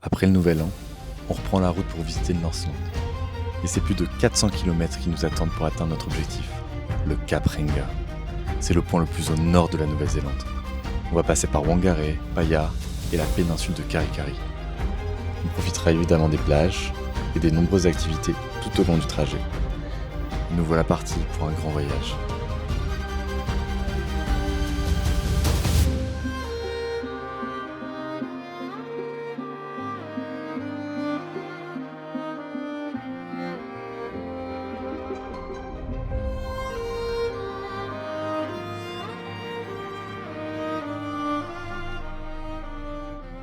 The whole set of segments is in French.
Après le nouvel an, on reprend la route pour visiter le Northland. Et c'est plus de 400 km qui nous attendent pour atteindre notre objectif, le Cap Renga. C'est le point le plus au nord de la Nouvelle-Zélande. On va passer par Whangarei, Paia et la péninsule de Karikari. On profitera évidemment des plages et des nombreuses activités tout au long du trajet. Nous voilà partis pour un grand voyage.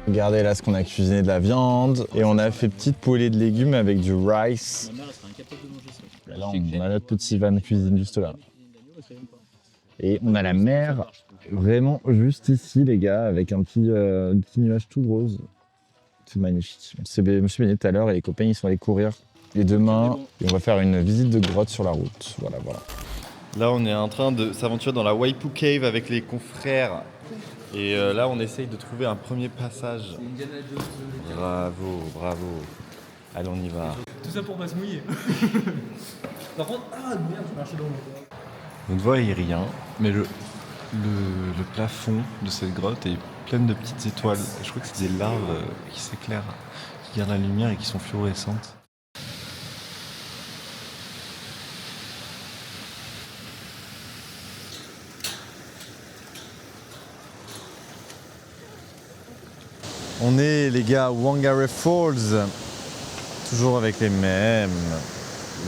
Regardez là ce qu'on a cuisiné de la viande et on a fait petite poêlée de légumes avec du rice. Là on a notre petit van cuisine juste là. Et on a la mer vraiment juste ici les gars avec un petit nuage tout rose. C'est magnifique. Je me suis baigné tout à l'heure et les copains ils sont allés courir. Et demain on va faire une visite de grotte sur la route. Voilà. Là on est en train de s'aventurer dans la Waipu Cave avec les confrères. Et là, on essaye de trouver un premier passage. Bravo. Allez, on y va. Tout ça pour pas se mouiller. Par contre, merde, je marchais dans l'eau. On ne voit rien, mais le plafond de cette grotte est plein de petites étoiles. Je crois que c'est des larves qui s'éclairent, qui gardent la lumière et qui sont fluorescentes. On est les gars à Whangarei Falls, toujours avec les mêmes.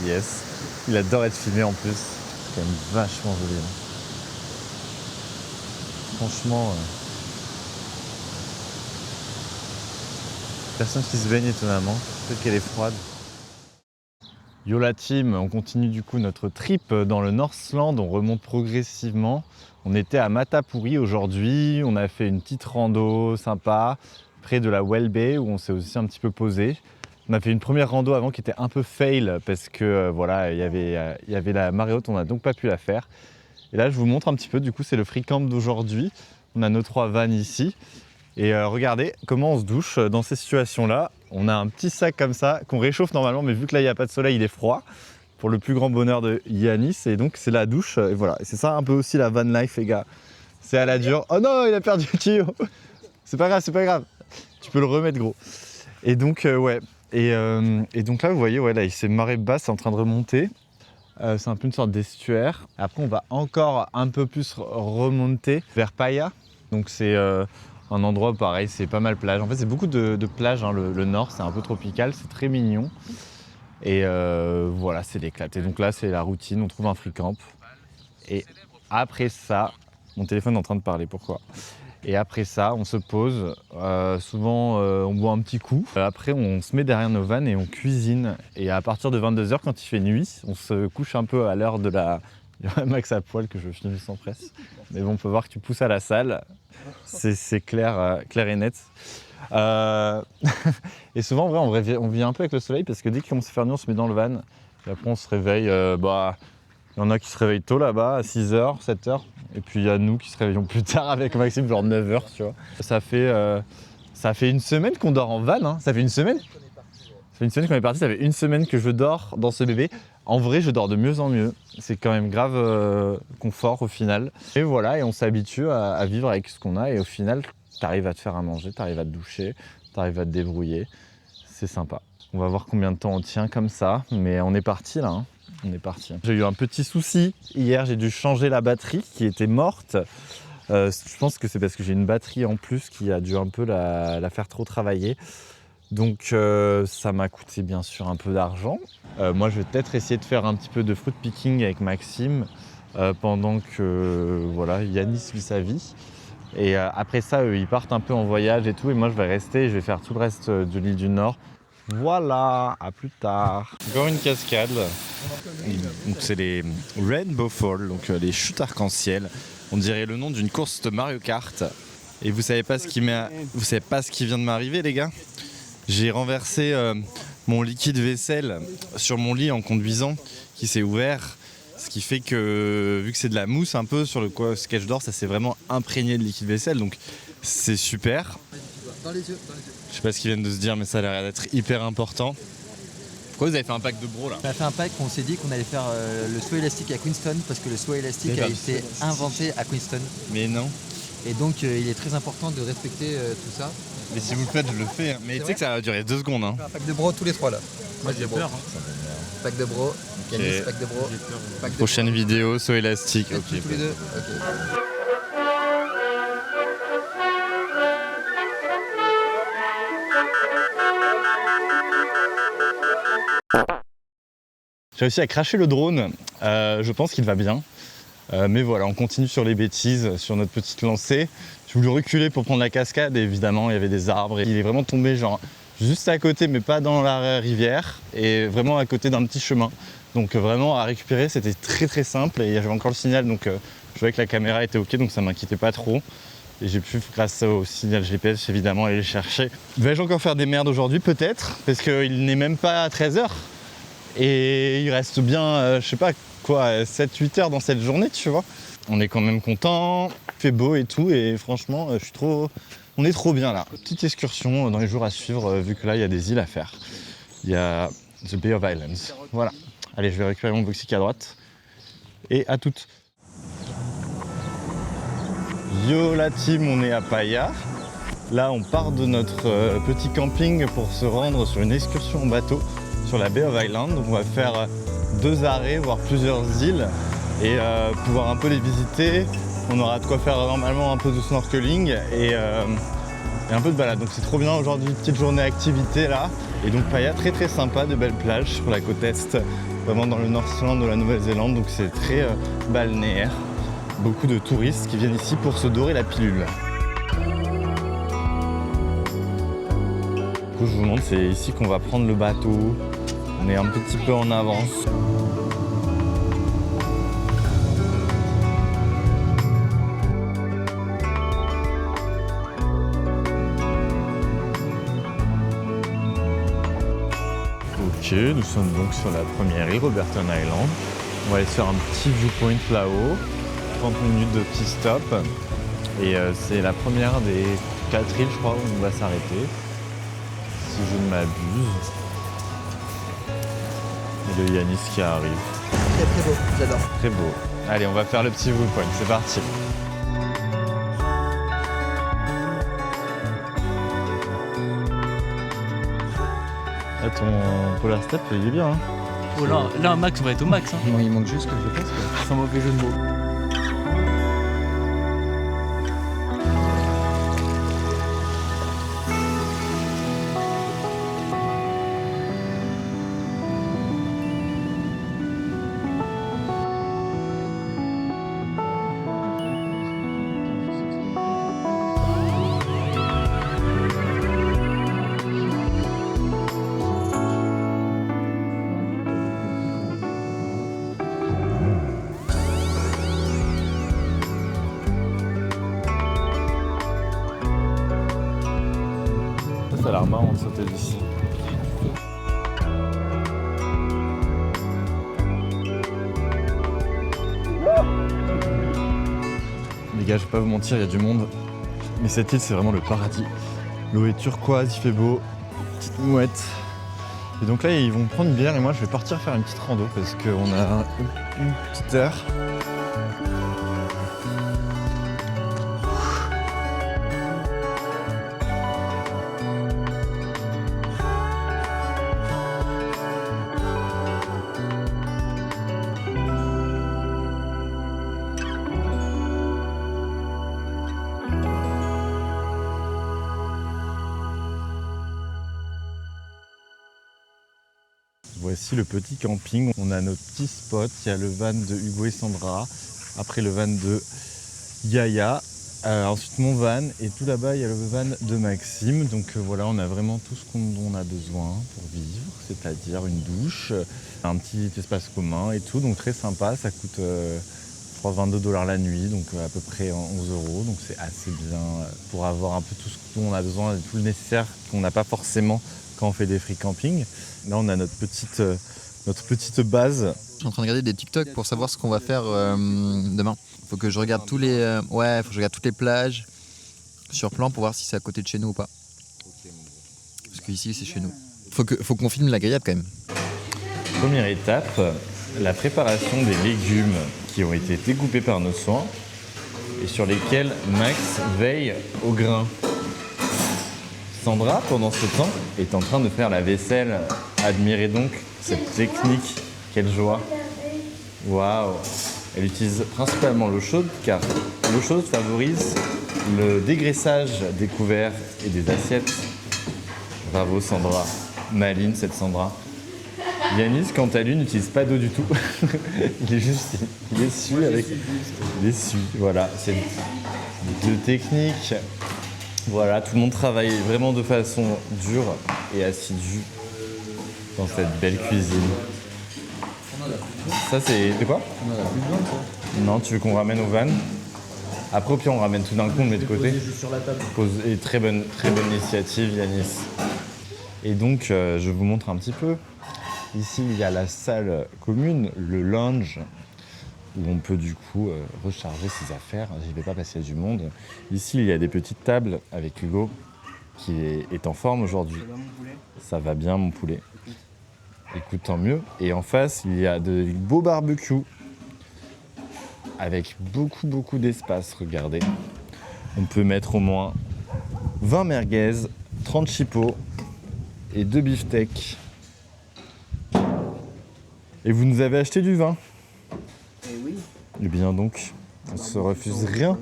Yes, il adore être filmé en plus, c'est quand même vachement joli. Franchement, personne qui se baigne étonnamment, peut-être qu'elle est froide. Yo la team, on continue du coup notre trip dans le Northland, on remonte progressivement. On était à Matapuri aujourd'hui, on a fait une petite rando sympa près de la Whale Bay où on s'est aussi un petit peu posé. On a fait une première rando avant qui était un peu fail parce que voilà, il y avait la marée haute, on n'a donc pas pu la faire. Et là je vous montre un petit peu, du coup c'est le free camp d'aujourd'hui. On a nos 3 vannes ici et regardez comment on se douche dans ces situations-là. On a un petit sac comme ça qu'on réchauffe normalement, mais vu que là il n'y a pas de soleil, il est froid. Pour le plus grand bonheur de Yanis, et donc c'est la douche, et voilà. Et c'est ça un peu aussi la van life les gars. C'est à la dure. Oh non, il a perdu le tuyau. C'est pas grave. Tu peux le remettre gros. Et donc ouais. Et donc là vous voyez, ouais, là il s'est marée basse, c'est en train de remonter. C'est un peu une sorte d'estuaire. Après on va encore un peu plus remonter vers Paia. Donc c'est un endroit pareil, c'est pas mal plage. En fait c'est beaucoup de plages, hein. Le nord c'est un peu tropical, c'est très mignon. Et voilà, c'est l'éclate. Et donc là, c'est la routine, on trouve un free camp. Et après ça, mon téléphone est en train de parler, pourquoi ? Et après ça, on se pose. Souvent, on boit un petit coup. Après, on se met derrière nos vannes et on cuisine. Et à partir de 22h, quand il fait nuit, on se couche un peu à l'heure de la... Max à poil que je finis sans presse. Mais bon, on peut voir que tu pousses à la salle. C'est clair et net. Et souvent, en vrai, on vit un peu avec le soleil parce que dès qu'il commence à faire nuit, on se met dans le van. Et après, on se réveille. Il y en a qui se réveillent tôt là-bas, à 6h, 7h. Et puis, il y a nous qui se réveillons plus tard avec Maxime, genre 9h, tu vois. Ça fait une semaine qu'on dort en van. Hein. Ça fait une semaine qu'on est parti. Ça fait une semaine que je dors dans ce bébé. En vrai, je dors de mieux en mieux. C'est quand même grave confort au final. Et voilà, et on s'habitue à vivre avec ce qu'on a. Et au final, t'arrives à te faire à manger, t'arrives à te doucher, t'arrives à te débrouiller. C'est sympa. On va voir combien de temps on tient comme ça. Mais on est parti là. Hein. On est parti. J'ai eu un petit souci. Hier, j'ai dû changer la batterie qui était morte. Je pense que c'est parce que j'ai une batterie en plus qui a dû un peu la faire trop travailler. Donc ça m'a coûté bien sûr un peu d'argent. Moi je vais peut-être essayer de faire un petit peu de fruit picking avec Maxime pendant que voilà, Yanis vit sa vie. Et après ça, eux, ils partent un peu en voyage et tout. Et moi je vais rester et je vais faire tout le reste de l'île du Nord. Voilà, à plus tard. Encore une cascade. Donc c'est les Rainbow Falls, donc les chutes arc-en-ciel. On dirait le nom d'une course de Mario Kart. Et vous savez pas ce qui vient de m'arriver les gars ? J'ai renversé mon liquide vaisselle sur mon lit en conduisant qui s'est ouvert. Ce qui fait que, vu que c'est de la mousse un peu sur ce que je dors, ça s'est vraiment imprégné de liquide vaisselle. Donc c'est super. Dans les yeux. Je sais pas ce qu'ils viennent de se dire, mais ça a l'air d'être hyper important. Pourquoi vous avez fait un pack de bro là? On a fait un pack, on s'est dit qu'on allait faire le saut élastique à Queenstown parce que le saut élastique a été inventé à Queenstown. Mais non. Et donc il est très important de respecter tout ça. Mais si vous le faites, je le fais. Mais tu sais que ça va durer 2 secondes. Hein. On fait un pack de bro tous les trois là. Moi j'ai peur. Pack de bro, Yanis, pack de bro. Pack de Prochaine vidéo, saut élastique. bro. Ok. Tous les deux. Ok. J'ai réussi à cracher le drone. Je pense qu'il va bien. Mais voilà, on continue sur les bêtises, sur notre petite lancée. J'ai voulu reculer pour prendre la cascade et évidemment il y avait des arbres. Il est vraiment tombé genre juste à côté mais pas dans la rivière et vraiment à côté d'un petit chemin. Donc vraiment à récupérer c'était très très simple et j'avais encore le signal donc je voyais que la caméra était ok donc ça m'inquiétait pas trop. Et j'ai pu, grâce au signal GPS évidemment, aller les chercher. Vais-je encore faire des merdes aujourd'hui? Peut-être, parce qu'il n'est même pas 13h. Et il reste bien, je sais pas quoi, 7-8 heures dans cette journée, tu vois. On est quand même content, il fait beau et tout, et franchement, on est trop bien là. Petite excursion dans les jours à suivre, vu que là, il y a des îles à faire. Il y a The Bay of Islands. Voilà. Allez, je vais récupérer mon boxic à droite. Et à toutes. Yo la team, on est à Paia. Là, on part de notre petit camping pour se rendre sur une excursion en bateau sur la Bay of Islands. Donc on va faire 2 arrêts, voire plusieurs îles et pouvoir un peu les visiter. On aura de quoi faire normalement un peu de snorkeling et un peu de balade. Donc c'est trop bien aujourd'hui, petite journée activité là. Et donc Paia, très très sympa, de belles plages sur la côte est, vraiment dans le Northland de la Nouvelle-Zélande. Donc c'est très balnéaire. Beaucoup de touristes qui viennent ici pour se dorer la pilule. Du coup, je vous montre, c'est ici qu'on va prendre le bateau. On est un petit peu en avance. Ok, nous sommes donc sur la première île, Roberton Island. On va aller faire un petit viewpoint là-haut. 30 minutes de petit stop. Et c'est la première des 4 îles, je crois, où on va s'arrêter. Si je ne m'abuse. Et le Yanis qui arrive. Très très beau, j'adore. Très beau. Allez, on va faire le petit viewpoint, c'est parti. Là, ton Polar Step, il est bien. Hein. Oh là, un max, on va être au max. Hein. Non, il manque juste que je fasse quoi. Sans mauvais jeu de mots. Ça a l'air marrant de sauter d'ici. Les gars, je vais pas vous mentir, il y a du monde. Mais cette île, c'est vraiment le paradis. L'eau est turquoise, il fait beau. Petite mouette. Et donc là, ils vont prendre une bière et moi, je vais partir faire une petite rando parce qu'on a une petite heure. Voici le petit camping. On a notre petit spot. Il y a le van de Hugo et Sandra. Après le van de Yaya. Ensuite mon van. Et tout là-bas, il y a le van de Maxime. Donc voilà, on a vraiment tout ce dont on a besoin pour vivre. C'est-à-dire une douche, un petit espace commun et tout. Donc très sympa. Ça coûte, je crois, 22 $ la nuit. Donc à peu près 11 €. Donc c'est assez bien pour avoir un peu tout ce dont on a besoin. Tout le nécessaire qu'on n'a pas forcément quand on fait des free camping. Là, on a notre petite base. Je suis en train de regarder des TikTok pour savoir ce qu'on va faire demain. Faut que je regarde faut que je regarde toutes les plages sur plan pour voir si c'est à côté de chez nous ou pas. qu'ici c'est chez nous. Faut qu'on filme la grillade quand même. Première étape, la préparation des légumes qui ont été découpés par nos soins et sur lesquels Max veille au grain. Sandra, pendant ce temps, est en train de faire la vaisselle. Admirez donc cette technique, quelle joie. Waouh! Elle utilise principalement l'eau chaude car l'eau chaude favorise le dégraissage des couverts et des assiettes. Bravo Sandra, maline cette Sandra. Yanis, quant à lui, n'utilise pas d'eau du tout. Il est su avec... Il est su, voilà. C'est deux techniques. Voilà, tout le monde travaille vraiment de façon dure et assidue dans cette belle cuisine. Ça c'est... De quoi? On en a plus besoin de ça. Non, tu veux qu'on ramène au van? Après, au pire, on ramène tout d'un coup, on le met de côté. Juste sur la table. Et très bonne initiative, Yanis. Et donc, je vous montre un petit peu. Ici, il y a la salle commune, le lounge, où on peut du coup recharger ses affaires. J'y vais pas parce qu'il y a du monde. Ici, il y a des petites tables avec Hugo, qui est en forme aujourd'hui. Ça va, mon poulet? Ça va bien, mon poulet. Écoute, tant mieux. Et en face, il y a de beaux barbecues avec beaucoup d'espace, regardez. On peut mettre au moins 20 merguez, 30 chipots et 2 beefsteaks. Et vous nous avez acheté du vin? Eh oui. Eh bien donc, on se refuse rien.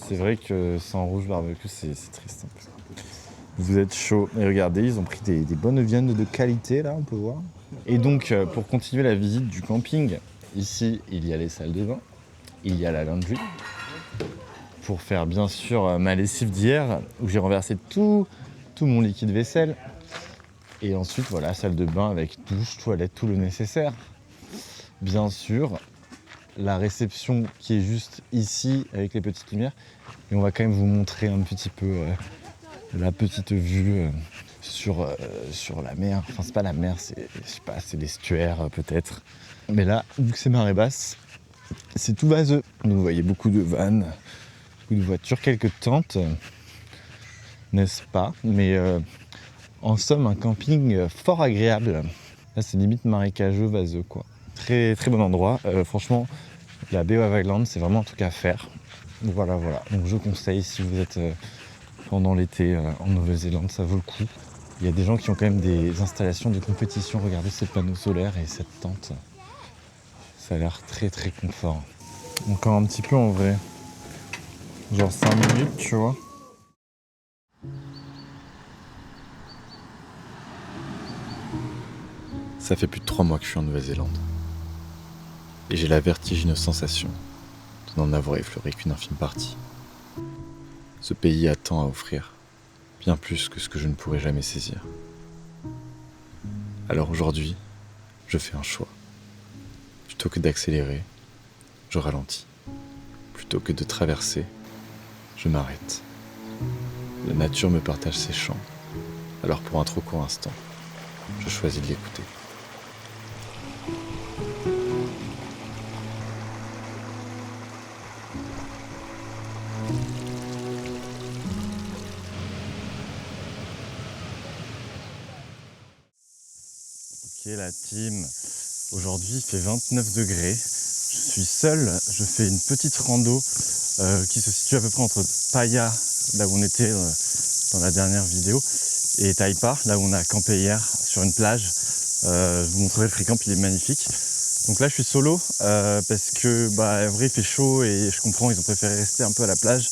C'est vrai que sans rouge barbecue, c'est triste un peu. Vous êtes chaud. Et regardez, ils ont pris des bonnes viandes de qualité, là, on peut voir. Et donc, pour continuer la visite du camping, ici, il y a les salles de bain, il y a la laundry. Pour faire, bien sûr, ma lessive d'hier, où j'ai renversé tout mon liquide vaisselle. Et ensuite, voilà, salle de bain avec douche, toilette, tout le nécessaire. Bien sûr, la réception qui est juste ici, avec les petites lumières. Et on va quand même vous montrer un petit peu la petite vue sur la mer. Enfin, c'est pas la mer, c'est l'estuaire peut-être. Mais là, vu que c'est marée basse, c'est tout vaseux. Donc, vous voyez beaucoup de vannes, beaucoup de voitures, quelques tentes, n'est-ce pas? Mais en somme, un camping fort agréable. Là, c'est limite marécageux, vaseux, quoi. Très, très bon endroit. Franchement, la Bay of Island, c'est vraiment un truc à faire. Voilà. Donc, je conseille si vous êtes pendant l'été en Nouvelle-Zélande, ça vaut le coup. Il y a des gens qui ont quand même des installations de compétition. Regardez ces panneaux solaires et cette tente. Ça a l'air très, très confort. Encore un petit peu en vrai. Genre 5 minutes, tu vois. Ça fait plus de 3 mois que je suis en Nouvelle-Zélande. Et j'ai la vertigineuse sensation de n'en avoir effleuré qu'une infime partie. Ce pays a tant à offrir, bien plus que ce que je ne pourrai jamais saisir. Alors aujourd'hui, je fais un choix. Plutôt que d'accélérer, je ralentis. Plutôt que de traverser, je m'arrête. La nature me partage ses chants. Alors pour un trop court instant, je choisis de l'écouter. Ok la team, aujourd'hui il fait 29 degrés, je suis seul, je fais une petite rando qui se situe à peu près entre Paia, là où on était dans la dernière vidéo, et Taipa, là où on a campé hier sur une plage. Je vous montrerai le free camp, il est magnifique. Donc là je suis solo parce que en vrai il fait chaud et je comprends, ils ont préféré rester un peu à la plage.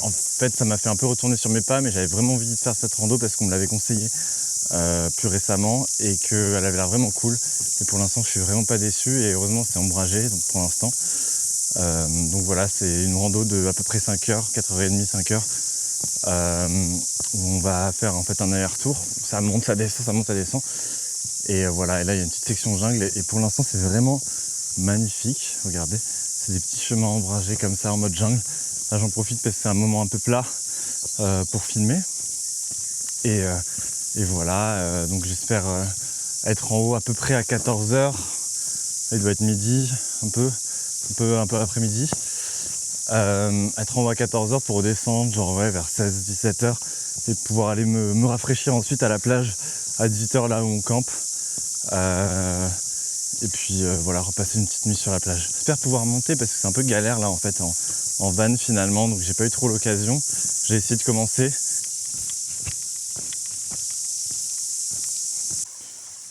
En fait ça m'a fait un peu retourner sur mes pas, mais j'avais vraiment envie de faire cette rando parce qu'on me l'avait conseillé plus récemment et qu'elle avait l'air vraiment cool. Et pour l'instant je suis vraiment pas déçu et heureusement c'est ombragé donc pour l'instant. Donc voilà, c'est une rando de à peu près 5 heures, 4h30, 5 heures. Où on va faire en fait un aller-retour. Ça monte, ça descend, ça monte, ça descend. Et voilà, et là il y a une petite section jungle et pour l'instant c'est vraiment magnifique. Regardez, c'est des petits chemins ombragés comme ça en mode jungle. Là j'en profite parce que c'est un moment un peu plat pour filmer. Et voilà, donc j'espère être en haut à peu près à 14h. Il doit être midi, un peu après-midi. être en haut à 14h pour redescendre genre ouais, vers 16-17h et pouvoir aller me rafraîchir ensuite à la plage à 18h là où on campe. Et puis voilà, repasser une petite nuit sur la plage. J'espère pouvoir monter parce que c'est un peu galère là en fait en van finalement, donc j'ai pas eu trop l'occasion. J'ai essayé de commencer.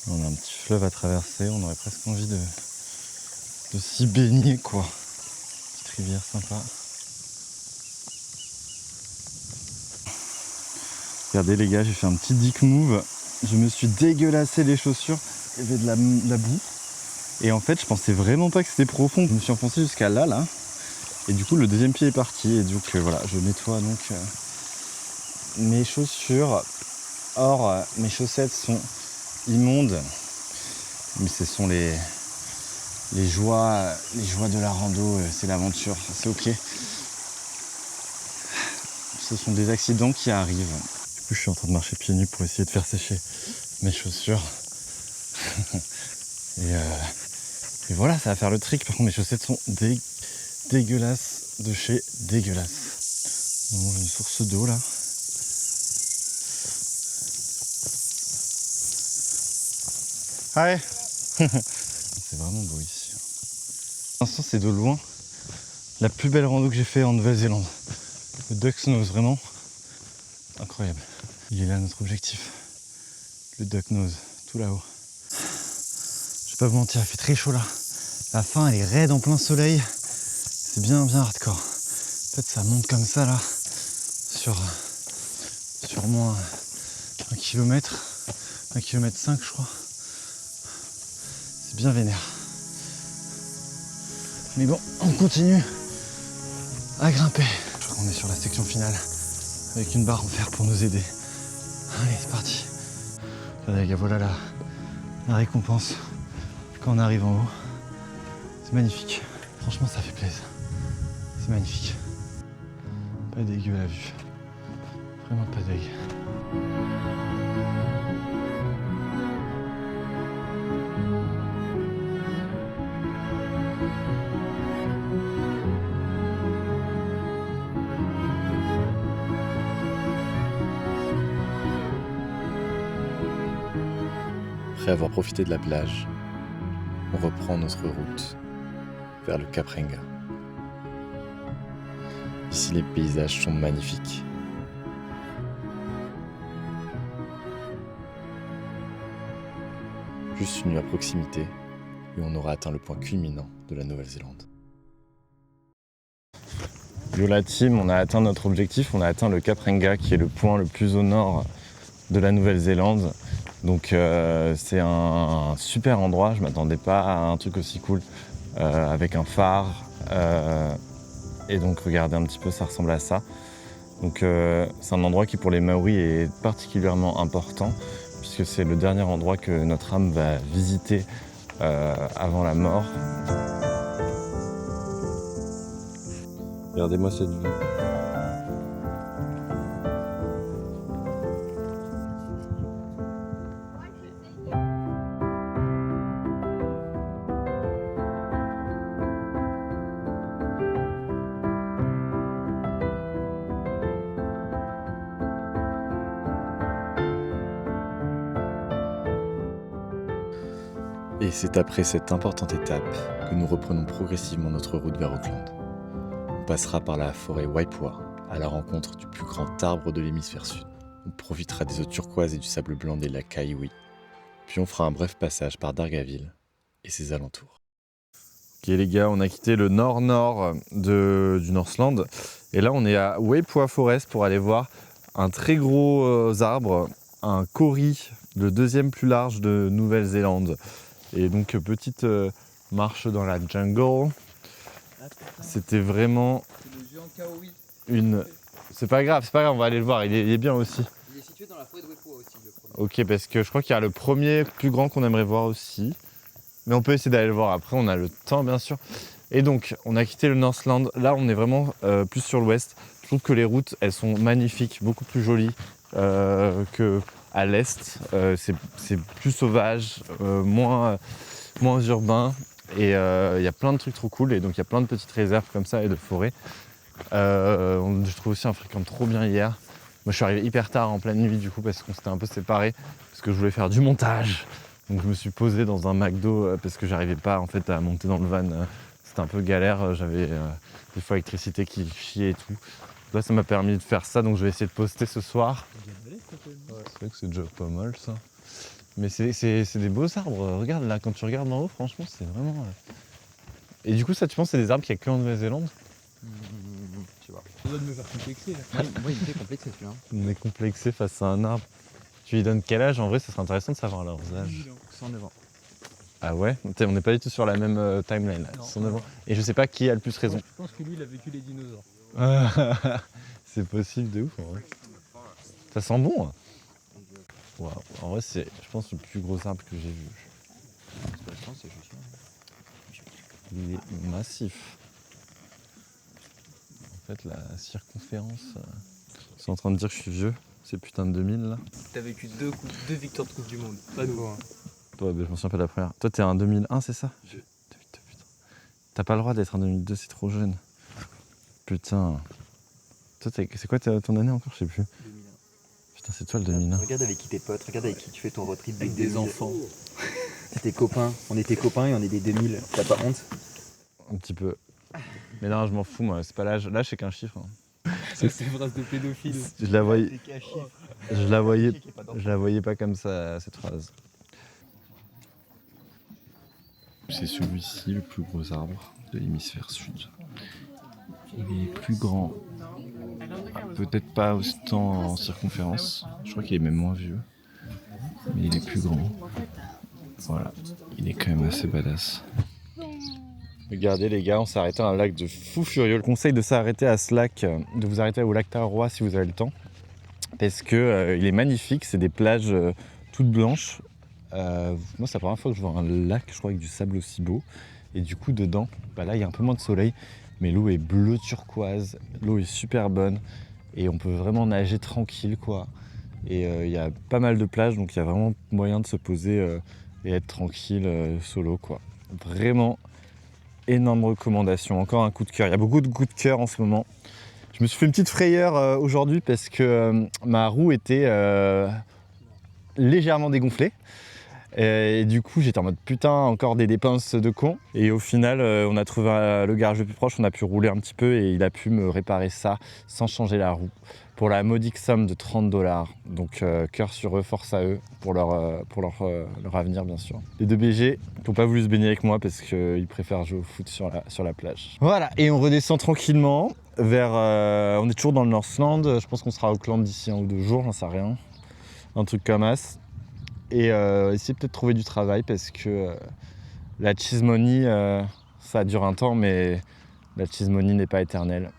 On a un petit fleuve à traverser, on aurait presque envie de s'y baigner quoi. Petite rivière sympa. Regardez les gars, j'ai fait un petit dick move. Je me suis dégueulassé les chaussures, il y avait de la boue. Et en fait je pensais vraiment pas que c'était profond. Je me suis enfoncé jusqu'à là. Et du coup le deuxième pied est parti. Et donc voilà, je nettoie donc mes chaussures. Or mes chaussettes sont immondes. Mais ce sont les joies de la rando, c'est l'aventure, c'est ok. Ce sont des accidents qui arrivent. Du coup je suis en train de marcher pieds nus pour essayer de faire sécher mes chaussures. Et voilà, ça va faire le trick. Par contre mes chaussettes sont dégueulasses de chez dégueulasse. Bon, j'ai une source d'eau là. Ouais. C'est vraiment beau ici. Pour l'instant c'est de loin la plus belle rando que j'ai fait en Nouvelle-Zélande. Le Duck's Nose, vraiment incroyable. Il est là notre objectif. Le Duck Nose, tout là-haut. Je vais pas vous mentir, il fait très chaud là. La fin elle est raide en plein soleil. C'est bien hardcore. En fait ça monte comme ça là. Sur moins 1 km. 1,5 km je crois. C'est bien vénère. Mais bon, on continue à grimper. Je crois qu'on est sur la section finale avec une barre en fer pour nous aider. Allez, c'est parti. Regardez les gars, voilà la récompense quand on arrive en haut. C'est magnifique. Franchement, ça fait plaisir. C'est magnifique. Pas dégueu la vue. Vraiment pas dégueu. Après avoir profité de la plage, on reprend notre route vers le Cap Renga. Ici, les paysages sont magnifiques. Juste une nuit à proximité et on aura atteint le point culminant de la Nouvelle-Zélande. Yo la team, on a atteint notre objectif, on a atteint le Cap Renga qui est le point le plus au nord de la Nouvelle-Zélande. Donc c'est un super endroit, je m'attendais pas à un truc aussi cool avec un phare. Et donc regardez un petit peu, ça ressemble à ça. Donc c'est un endroit qui pour les Maoris est particulièrement important puisque c'est le dernier endroit que notre âme va visiter avant la mort. Regardez-moi cette vue. Et c'est après cette importante étape que nous reprenons progressivement notre route vers Auckland. On passera par la forêt Waipoua, à la rencontre du plus grand arbre de l'hémisphère sud. On profitera des eaux turquoises et du sable blanc des lacs Kaiwi. Puis on fera un bref passage par Dargaville et ses alentours. Ok les gars, on a quitté le nord-nord du Northland. Et là on est à Waipoua Forest pour aller voir un très gros arbre, un kauri, le deuxième plus large de Nouvelle-Zélande. Et donc petite marche dans la jungle. C'était vraiment une... C'est pas grave, on va aller le voir, il est bien aussi. Il est situé dans la forêt de Waipoua aussi, le premier. Ok, parce que je crois qu'il y a le premier plus grand qu'on aimerait voir aussi. Mais on peut essayer d'aller le voir après, on a le temps bien sûr. Et donc, on a quitté le Northland. Là, on est vraiment plus sur l'ouest. Je trouve que les routes, elles sont magnifiques, beaucoup plus jolies qu'à l'est. C'est plus sauvage, moins urbain. Et il y a plein de trucs trop cool. Et donc il y a plein de petites réserves comme ça et de forêts. Je trouve aussi un fréquent trop bien hier. Moi je suis arrivé hyper tard en pleine nuit du coup parce qu'on s'était un peu séparés. Parce que je voulais faire du montage. Donc je me suis posé dans un McDo parce que j'arrivais pas en fait à monter dans le van. C'était un peu galère. J'avais des fois l'électricité qui chiait et tout. Là ça m'a permis de faire ça. Donc je vais essayer de poster ce soir. C'est vrai que c'est déjà pas mal ça. Mais c'est des beaux arbres. Regarde là, quand tu regardes en haut, franchement, c'est vraiment. Et du coup, ça, tu penses, c'est des arbres qu'il n'y a que en Nouvelle-Zélande? Je sais pas. Ça doit me faire complexer là. Moi, il me fait complexer celui-là. On est complexé face à un arbre. Tu lui donnes quel âge? En vrai, ça serait intéressant de savoir leurs âges. 109 ans. Ah ouais? On n'est pas du tout sur la même timeline là. Non. 109 ans. Et je sais pas qui a le plus raison. Je pense que lui, il a vécu les dinosaures. C'est possible de ouf en vrai. Ça sent bon. Hein. Waouh. En vrai, c'est, je pense, le plus gros arbre que j'ai vu. C'est juste là. Il est massif. En fait, la circonférence. Ils sont en train de dire que je suis vieux, ces putains de 2000 là. T'as vécu deux victoires de Coupe du Monde. Pas nous. Hein. Toi, je m'en souviens pas de la première. Toi, t'es un 2001, c'est ça? 2002, putain. T'as pas le droit d'être un 2002, c'est trop jeune. Putain. Toi, c'est quoi ton année encore? Je sais plus. 2001. Putain, c'est toi le 2001. Regarde avec qui tes potes, regarde avec qui tu fais ton road trip avec des enfants. C'est tes copains, on est tes copains et on est des 2000. T'as pas honte? Un petit peu. Mais non, je m'en fous, moi. C'est pas l'âge. L'âge, c'est qu'un chiffre. Hein. C'est une phrase de pédophile. Je la voyais. Je la voyais pas comme ça, cette phrase. C'est celui-ci, le plus gros arbre de l'hémisphère sud. Il est plus grand. Peut-être pas autant en circonférence. Je crois qu'il est même moins vieux. Mais il est plus grand. Voilà. Il est quand même assez badass. Regardez les gars, on s'est arrêté à un lac de fou furieux. Je conseille de s'arrêter à ce lac, de vous arrêter au lac Tararua si vous avez le temps. Parce que il est magnifique, c'est des plages toutes blanches. Moi c'est la première fois que je vois un lac, je crois, avec du sable aussi beau. Et du coup dedans, là il y a un peu moins de soleil, mais l'eau est bleu turquoise, l'eau est super bonne. Et on peut vraiment nager tranquille quoi. Et il y a pas mal de plages, donc il y a vraiment moyen de se poser et être tranquille solo quoi. Vraiment énorme recommandation, encore un coup de cœur. Il y a beaucoup de coups de cœur en ce moment. Je me suis fait une petite frayeur aujourd'hui parce que ma roue était légèrement dégonflée. Et du coup, j'étais en mode putain, encore des dépenses de con. Et au final, on a trouvé le garage le plus proche, on a pu rouler un petit peu et il a pu me réparer ça sans changer la roue. Pour la modique somme de 30$. Donc cœur sur eux, force à eux pour leur avenir bien sûr. Les deux BG n'ont pas voulu se baigner avec moi parce qu'ils préfèrent jouer au foot sur la plage. Voilà, et on redescend tranquillement vers... on est toujours dans le Northland, je pense qu'on sera à Auckland d'ici 1 ou 2 jours, j'en sais rien. Un truc comme as. Et essayer peut-être de trouver du travail parce que la cheese money, ça dure un temps, mais la cheese money n'est pas éternelle,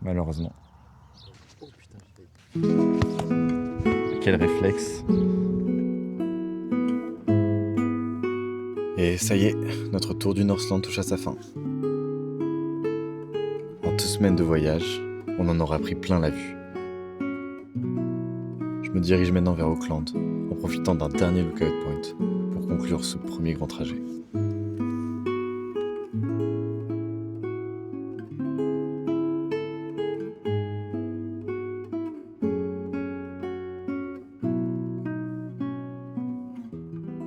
malheureusement. Quel réflexe. Et ça y est, notre tour du Northland touche à sa fin. En 2 semaines de voyage, on en aura pris plein la vue. Je me dirige maintenant vers Auckland, en profitant d'un dernier lookout point pour conclure ce premier grand trajet.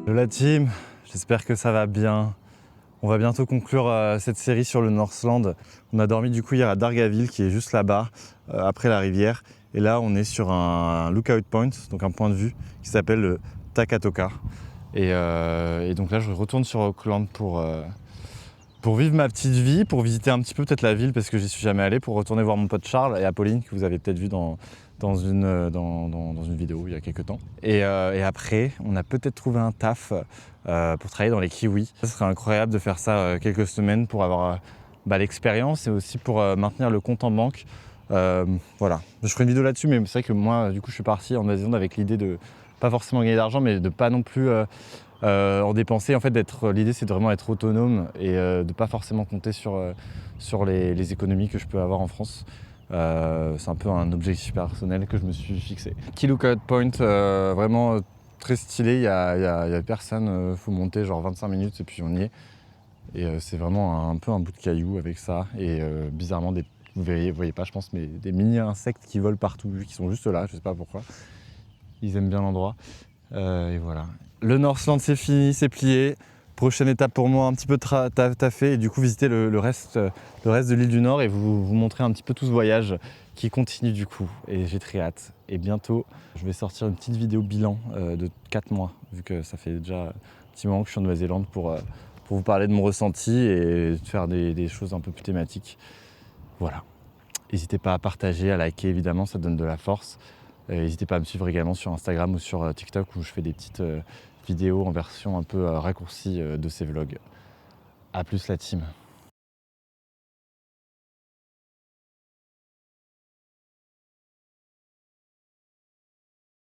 Hello la team, j'espère que ça va bien. On va bientôt conclure cette série sur le Northland. On a dormi du coup hier à Dargaville qui est juste là-bas, après la rivière. Et là on est sur un lookout point, donc un point de vue qui s'appelle le Takatoka. Et donc là je retourne sur Auckland pour vivre ma petite vie, pour visiter un petit peu peut-être la ville parce que j'y suis jamais allé, pour retourner voir mon pote Charles et Apolline que vous avez peut-être vu dans une vidéo il y a quelques temps. Et après, on a peut-être trouvé un taf pour travailler dans les kiwis. Ce serait incroyable de faire ça quelques semaines pour avoir l'expérience et aussi pour maintenir le compte en banque. Voilà, je ferai une vidéo là-dessus, mais c'est vrai que moi, du coup, je suis parti en Nouvelle-Zélande avec l'idée de pas forcément gagner d'argent, mais de pas non plus en dépenser. En fait, l'idée, c'est de vraiment être autonome et de pas forcément compter sur les économies que je peux avoir en France. C'est un peu un objectif personnel que je me suis fixé. Key Lookout Point, vraiment très stylé, il y a personne, faut monter genre 25 minutes et puis on y est. Et c'est vraiment un peu un bout de caillou avec ça. Et bizarrement, vous voyez pas, je pense, mais des mini-insectes qui volent partout, qui sont juste là, je sais pas pourquoi. Ils aiment bien l'endroit. Et voilà. Le Northland, c'est fini, c'est plié. Prochaine étape pour moi, un petit peu taffé, et du coup visiter le reste de l'île du Nord et vous montrer un petit peu tout ce voyage qui continue du coup. Et j'ai très hâte. Et bientôt, je vais sortir une petite vidéo bilan de 4 mois, vu que ça fait déjà un petit moment que je suis en Nouvelle-Zélande pour vous parler de mon ressenti et faire des choses un peu plus thématiques. Voilà. N'hésitez pas à partager, à liker évidemment, ça donne de la force. N'hésitez pas à me suivre également sur Instagram ou sur TikTok où je fais des petites vidéos en version un peu raccourcie de ces vlogs. A plus la team.